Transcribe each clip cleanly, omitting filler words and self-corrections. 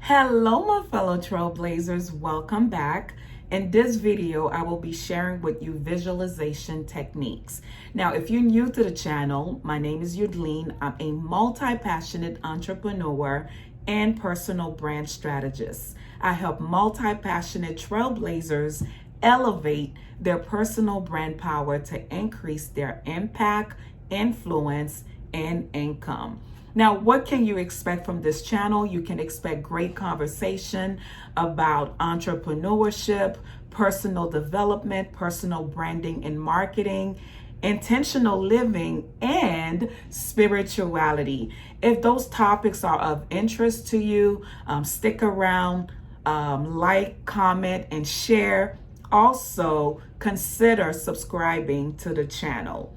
Hello, my fellow trailblazers. Welcome back. In this video, I will be sharing with you visualization techniques. Now, if you're new to the channel, my name is Yudleen. I'm a multi-passionate entrepreneur and personal brand strategist. I help multi-passionate trailblazers elevate their personal brand power to increase their impact, influence, and income. Now, what can you expect from this channel? You can expect great conversation about entrepreneurship, personal development, personal branding and marketing, intentional living, and spirituality. If those topics are of interest to you, stick around, like, comment, and share. Also, consider subscribing to the channel.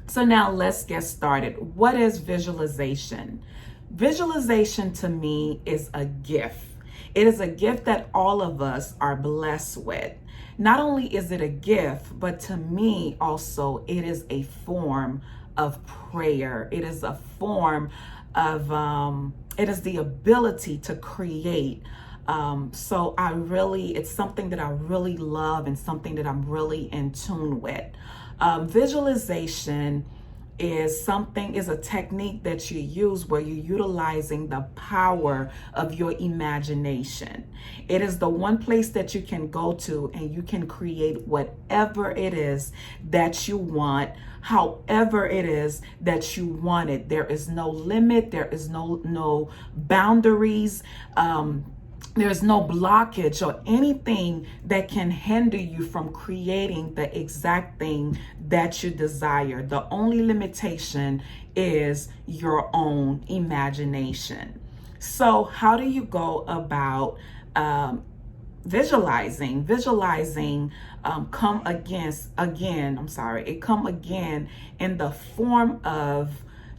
So now let's get started. What is visualization? Visualization to me is a gift. It is a gift that all of us are blessed with. Not only is it a gift, but to me also it is a form of prayer. It is a form of, it is the ability to create. So it's something that I really love and something that I'm really in tune with. Visualization is a technique that you use where you're utilizing the power of your imagination. It is the one place that you can go to and you can create whatever it is that you want, however it is that you want it. There is no limit. There is no boundaries. There's no blockage or anything that can hinder you from creating the exact thing that you desire. The only limitation is your own imagination. So how do you go about visualizing? Visualizing come again in the form of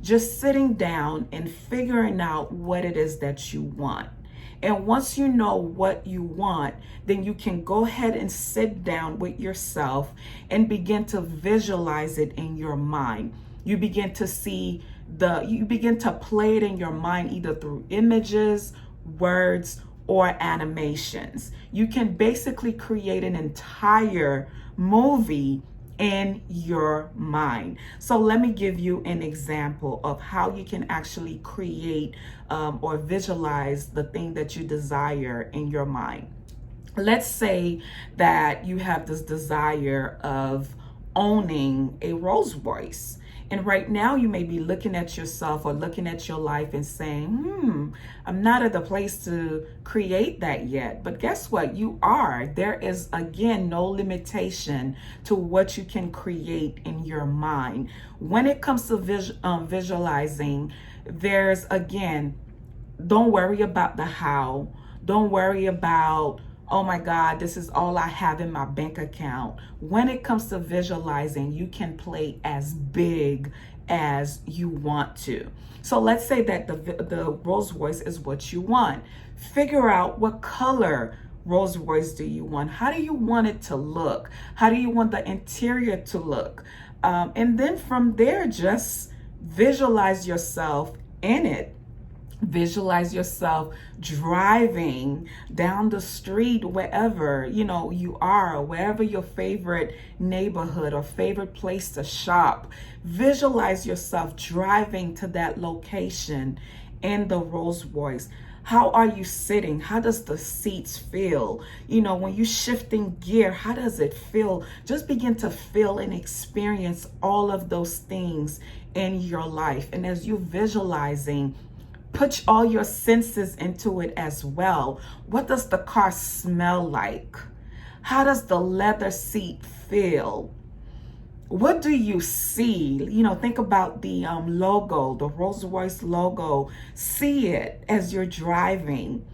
just sitting down and figuring out what it is that you want. And once you know what you want, then you can go ahead and sit down with yourself and begin to visualize it in your mind. You begin to play it in your mind either through images, words, or animations. You can basically create an entire movie in your mind. So let me give you an example of how you can actually create or visualize the thing that you desire in your mind. Let's say that you have this desire of owning a Rolls Royce. And right now you may be looking at yourself or looking at your life and saying, I'm not at the place to create that yet. But guess what? You are. There is, again, no limitation to what you can create in your mind. When it comes to visualizing, there's, again, don't worry about the how. Don't worry about, oh my God, this is all I have in my bank account. When it comes to visualizing, you can play as big as you want to. So let's say that the Rolls Royce is what you want. Figure out what color Rolls Royce do you want? How do you want it to look? How do you want the interior to look? And then from there, just visualize yourself in it. Visualize yourself driving down the street wherever you are, wherever your favorite neighborhood or favorite place to shop. Visualize yourself driving to that location in the Rolls Royce. How are you sitting? How does the seats feel? When you're shifting gear, how does it feel? Just begin to feel and experience all of those things in your life. And as you're visualizing, put all your senses into it as well. What does the car smell like? How does the leather seat feel? What do you see? Think about the logo, the Rolls Royce logo. See it as you're driving.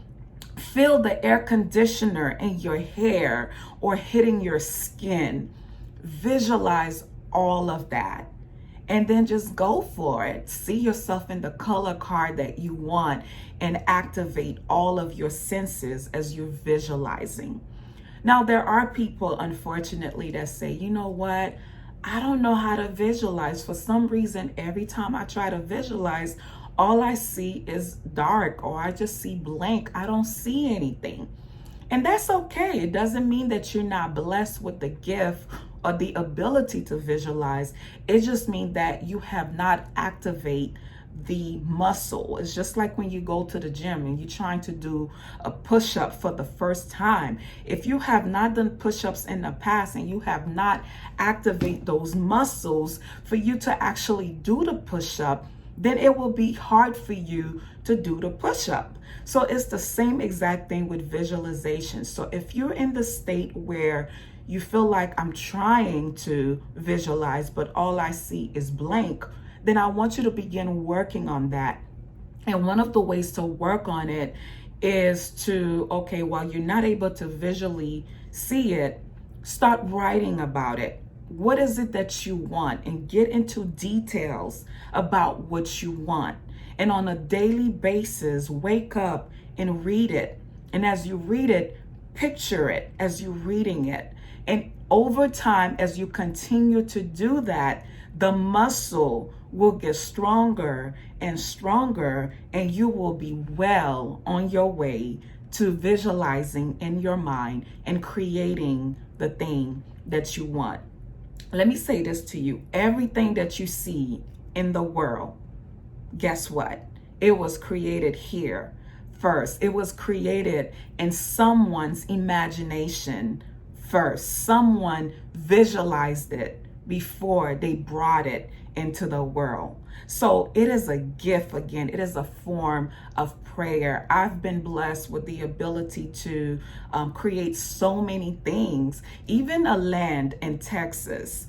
Feel the air conditioner in your hair or hitting your skin. Visualize all of that. And then just go for it. See yourself in the color car that you want and activate all of your senses as you're visualizing. Now, there are people, unfortunately, that say, you know what? I don't know how to visualize. For some reason, every time I try to visualize, all I see is dark, or I just see blank. I don't see anything. And that's okay. It doesn't mean that you're not blessed with the gift or the ability to visualize. It just means that you have not activated the muscle. It's just like when you go to the gym and you're trying to do a push-up for the first time. If you have not done push-ups in the past and you have not activated those muscles for you to actually do the push-up, then it will be hard for you to do the push-up. So it's the same exact thing with visualization. So if you're in the state where you feel like I'm trying to visualize, but all I see is blank, then I want you to begin working on that. And one of the ways to work on it is to, okay, while you're not able to visually see it, start writing about it. What is it that you want? And get into details about what you want. And on a daily basis, wake up and read it. And as you read it, picture it as you're reading it. And over time, as you continue to do that, the muscle will get stronger and stronger, and you will be well on your way to visualizing in your mind and creating the thing that you want. Let me say this to you. Everything that you see in the world, guess what? It was created here first. It was created in someone's imagination first. Someone visualized it before they brought it into the world. So it is a gift. Again, it is a form of prayer. I've been blessed with the ability to create so many things, even a land in Texas.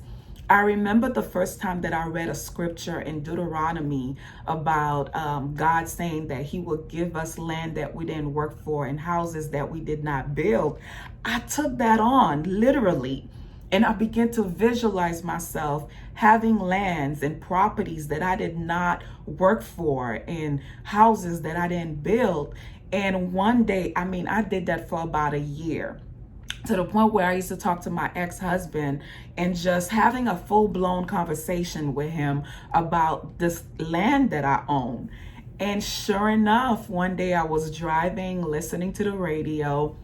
I remember the first time that I read a scripture in Deuteronomy about God saying that he would give us land that we didn't work for and houses that we did not build. I took that on literally. And I began to visualize myself having lands and properties that I did not work for and houses that I didn't build. And one day, I did that for about a year, to the point where I used to talk to my ex-husband and just having a full-blown conversation with him about this land that I own. And sure enough, one day I was driving, listening to the radio,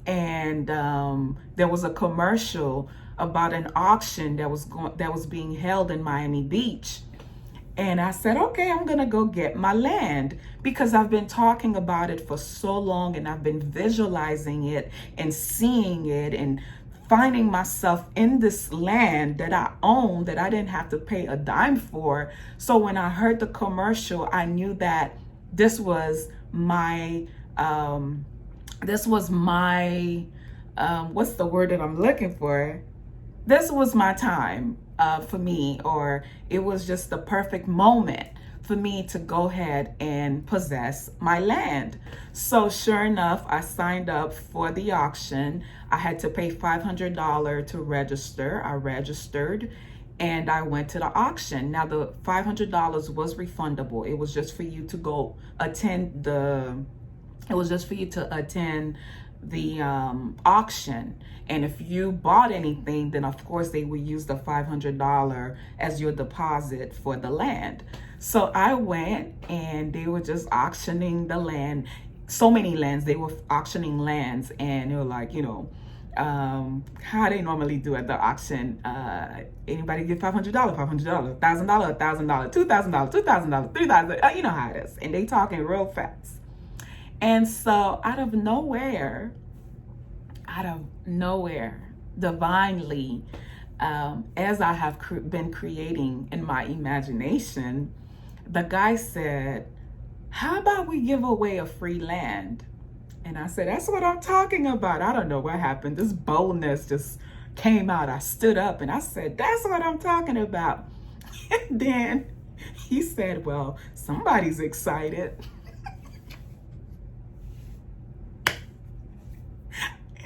and there was a commercial about an auction that was being held in Miami Beach. And I said, okay, I'm gonna go get my land, because I've been talking about it for so long, and I've been visualizing it and seeing it and finding myself in this land that I own, that I didn't have to pay a dime for. So when I heard the commercial, I knew that this was my what's the word that I'm looking for? This was my time for me, or it was just the perfect moment for me to go ahead and possess my land. So sure enough, I signed up for the auction. I had to pay $500 to register. I registered and I went to the auction. Now the $500 was refundable. It was just for you to go attend the auction. And if you bought anything, then of course they would use the $500 as your deposit for the land. So I went, and they were just auctioning the land. So many lands, they were auctioning lands, and they were like, how they normally do at the auction. Anybody get $500, $500, $1,000, $1,000, $2,000, $2,000, $3,000. You know how it is. And they talking real fast. And so out of nowhere, divinely, as I have been creating in my imagination, the guy said, how about we give away a free land? And I said, that's what I'm talking about. I don't know what happened. This boldness just came out. I stood up and I said, that's what I'm talking about. And then he said, well, somebody's excited.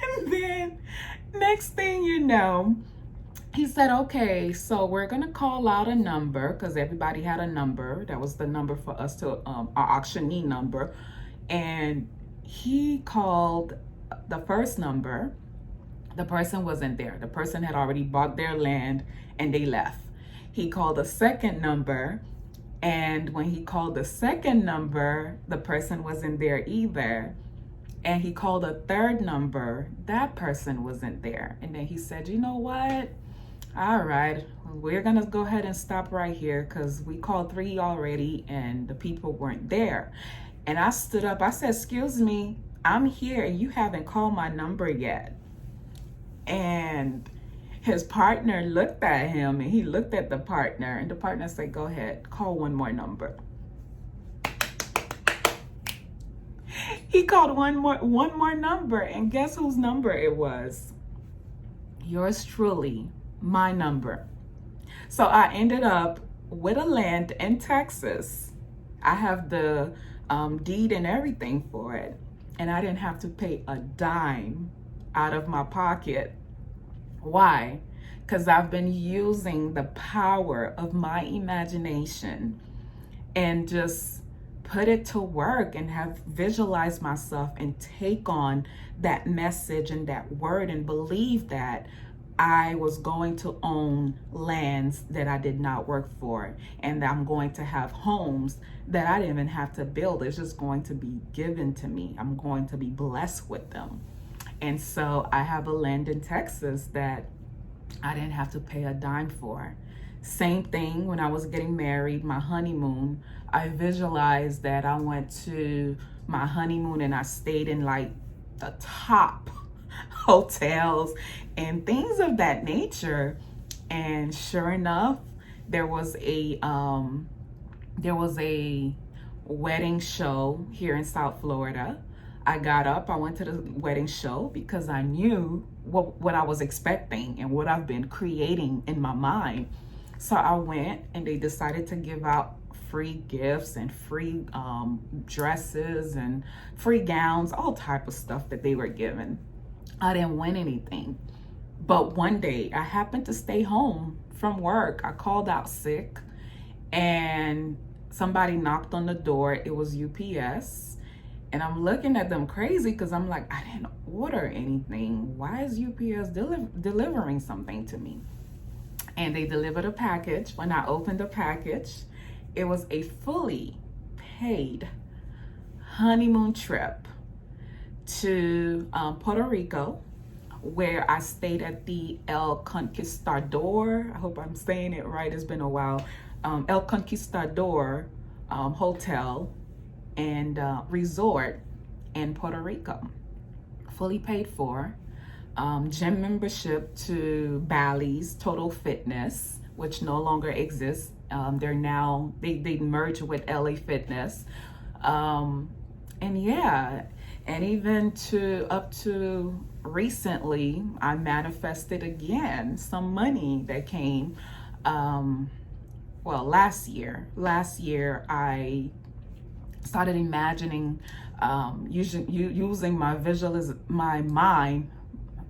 And then next thing you know, he said, okay, so we're going to call out a number, because everybody had a number. That was the number for us to, our auctionee number. And he called the first number. The person wasn't there. The person had already bought their land and they left. He called the second number And when he called the second number, the person wasn't there either. And he called a third number, that person wasn't there. And then he said, you know what? All right, we're gonna go ahead and stop right here because we called 3 already and the people weren't there. And I stood up, I said, excuse me, I'm here and you haven't called my number yet. And his partner looked at him and he looked at the partner and the partner said, go ahead, call one more number. He called one more number, and guess whose number it was? Yours truly, my number. So I ended up with a land in Texas. I have the deed and everything for it, and I didn't have to pay a dime out of my pocket. Why? Because I've been using the power of my imagination and just put it to work and have visualized myself and take on that message and that word and believe that I was going to own lands that I did not work for, and that I'm going to have homes that I didn't even have to build. It's just going to be given to me. I'm going to be blessed with them. And so I have a land in Texas that I didn't have to pay a dime for. Same thing when I was getting married, my honeymoon, I visualized that I went to my honeymoon and I stayed in like the top hotels and things of that nature. And sure enough, there was a wedding show here in South Florida. I got up, I went to the wedding show because I knew what I was expecting and what I've been creating in my mind. So I went and they decided to give out free gifts and free dresses and free gowns, all type of stuff that they were giving. I didn't win anything. But one day I happened to stay home from work. I called out sick and somebody knocked on the door. It was UPS. And I'm looking at them crazy because I'm like, I didn't order anything. Why is UPS delivering something to me? And they delivered a package. When I opened the package, it was a fully paid honeymoon trip to Puerto Rico, where I stayed at the El Conquistador. I hope I'm saying it right. It's been a while. El Conquistador Hotel and resort in Puerto Rico. Fully paid for. Gym membership to Bally's Total Fitness, which no longer exists. They're now, they merged with LA Fitness. And yeah, and even up to recently, I manifested again some money that came, last year. Last year, I started imagining, using my mind,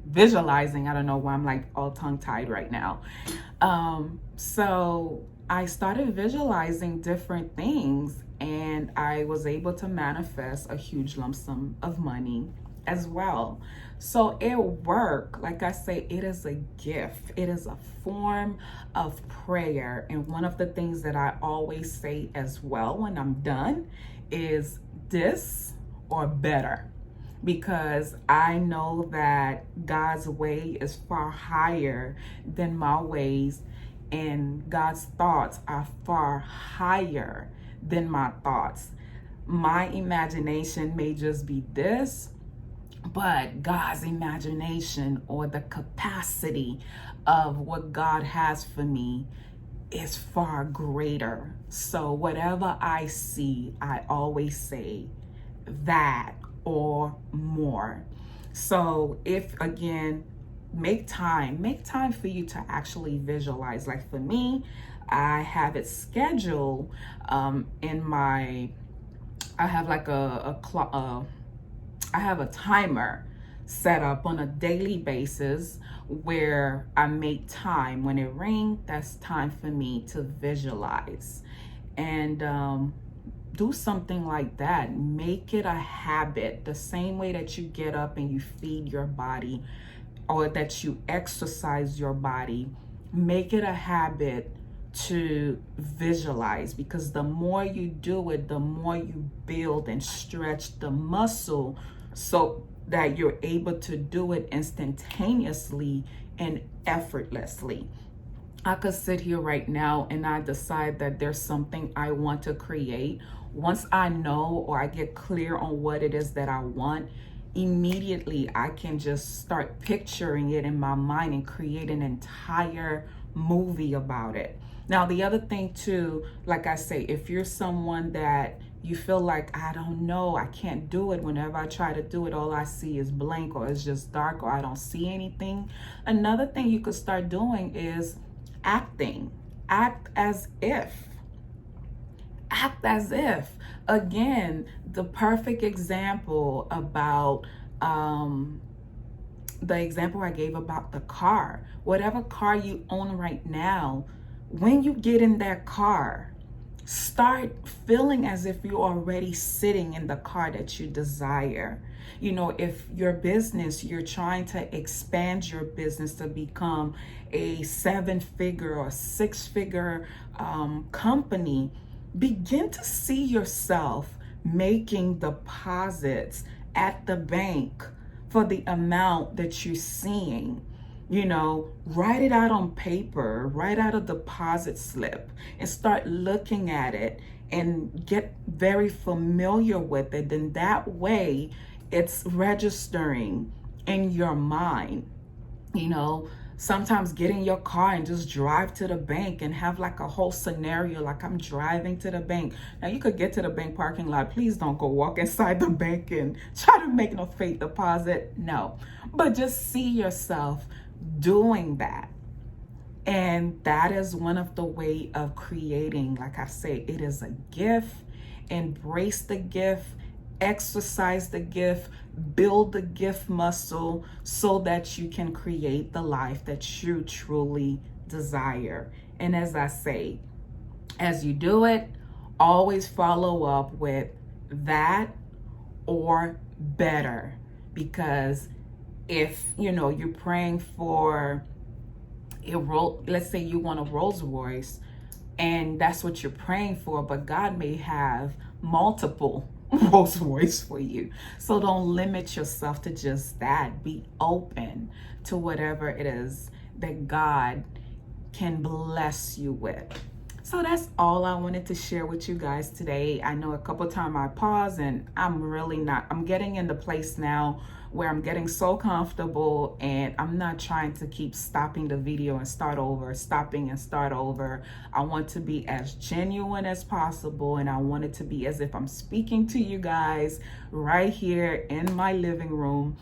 visualizing. I don't know why I'm like all tongue-tied right now. So I started visualizing different things and I was able to manifest a huge lump sum of money as well. So at work, like I say, it is a gift. It is a form of prayer. And one of the things that I always say as well when I'm done is this or better. Because I know that God's way is far higher than my ways, and God's thoughts are far higher than my thoughts. My imagination may just be this, but God's imagination or the capacity of what God has for me is far greater. So whatever I see, I always say that or more. So if again, make time for you to actually visualize. Like for me, I have it scheduled I have like I have a timer set up on a daily basis where I make time. When it rings, that's time for me to visualize. And do something like that. Make it a habit. The same way that you get up and you feed your body or that you exercise your body, make it a habit to visualize, because the more you do it, the more you build and stretch the muscle so that you're able to do it instantaneously and effortlessly. I could sit here right now and I decide that there's something I want to create. Once I know or I get clear on what it is that I want, immediately I can just start picturing it in my mind and create an entire movie about it. Now, the other thing too, like I say, if you're someone that you feel like, I don't know, I can't do it. Whenever I try to do it, all I see is blank, or it's just dark, or I don't see anything. Another thing you could start doing is acting. Act as if. Act as if. Again, the perfect example about the example I gave about the car. Whatever car you own right now, when you get in that car, start feeling as if you're already sitting in the car that you desire. You know, if your business, you're trying to expand your business to become a 7-figure or 6-figure company, begin to see yourself making deposits at the bank for the amount that you're seeing. You know, write it out on paper, write out a deposit slip and start looking at it and get very familiar with it. And that way it's registering in your mind. You know, sometimes get in your car and just drive to the bank and have like a whole scenario, like I'm driving to the bank. Now you could get to the bank parking lot. Please don't go walk inside the bank and try to make no fake deposit. No, but just see yourself doing that. And that is one of the way of creating. Like I say, it is a gift. Embrace the gift, exercise the gift, build the gift muscle so that you can create the life that you truly desire. And as I say, as you do it, always follow up with that or better. Because if, you know, you're praying for let's say you want a Rolls Royce and that's what you're praying for, but God may have multiple Rolls Royce for you. So don't limit yourself to just that. Be open to whatever it is that God can bless you with. So that's all I wanted to share with you guys today. I know a couple times I paused and I'm getting in the place now where I'm getting so comfortable and I'm not trying to keep stopping the video and start over, stopping and start over. I want to be as genuine as possible, and I want it to be as if I'm speaking to you guys right here in my living room.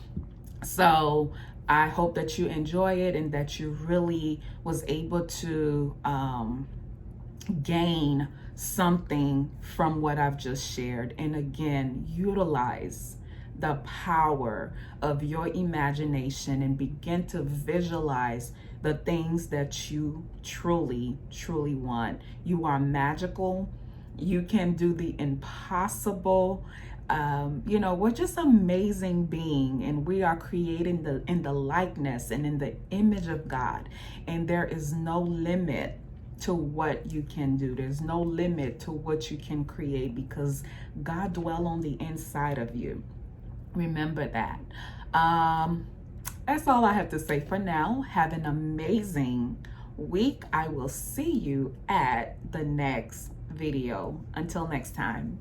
So I hope that you enjoy it and that you really was able to gain something from what I've just shared. And again, utilize the power of your imagination and begin to visualize the things that you truly, truly want. You are magical. You can do the impossible. You know, we're just amazing being, and we are created in the likeness and in the image of God. And there is no limit to what you can do. There's no limit to what you can create because God dwells on the inside of you. Remember that. That's all I have to say for now. Have an amazing week. I will see you at the next video. Until next time.